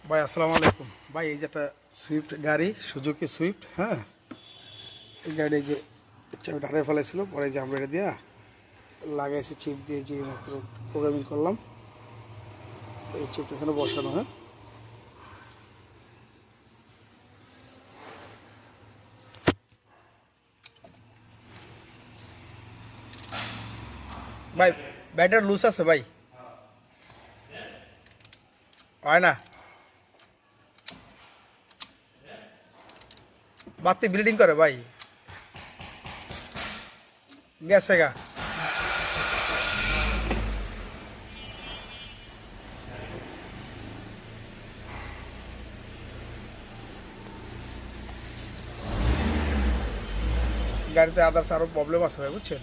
ভাই আসসালামু আলাইকুম ভাই। এই যে একটা সুইফট গাড়ি, সুজুকি সুইফট, হ্যাঁ, এই গাড়ি যে চাবিটা হারিয়ে ফেলেছিল, পরে যে আমরা এটা দিয়া লাগাইছি চিপ দিয়ে, যে মাত্র প্রোগ্রামিং করলাম। এই চিপটা এখানে বসানো, হ্যাঁ। ভাই ব্যাটারি লুজ আছে ভাই, হয় না, বাতি ব্লিডিং করে ভাই, গেছে গা। গাড়িতে আদার্স আরও প্রবলেম আছে ভাই, বুঝছেন।